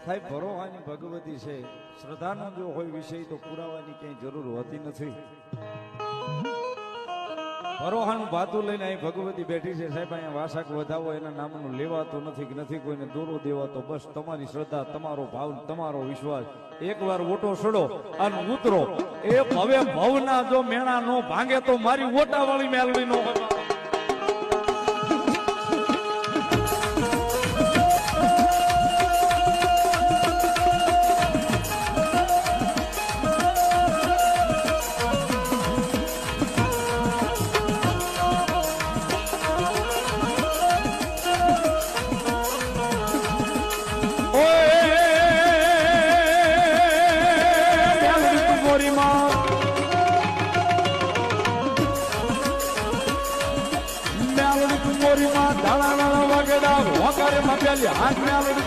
સાહેબ ભરોવાની ભગવતી છે, શ્રદ્ધાનો જો હોય વિષય તો પુરાવાની ક્યાંય જરૂર હોતી નથી. ભરોહાનું ભાતું લઈને અહીં ભગવતી બેઠી છે સાહેબ. અહીંયા વાસક વધાવો એના નામનું લેવાતો નથી કે નથી કોઈને દોરો દેવાતો. બસ તમારી શ્રદ્ધા, તમારો ભાવ, તમારો વિશ્વાસ, એકવાર ઓટો સડો અને ઉતરો. એ હવે ભવના જો મેણા નો ભાંગે તો મારી ઓટા વાળી મેલવી નો. હાથ મેળવી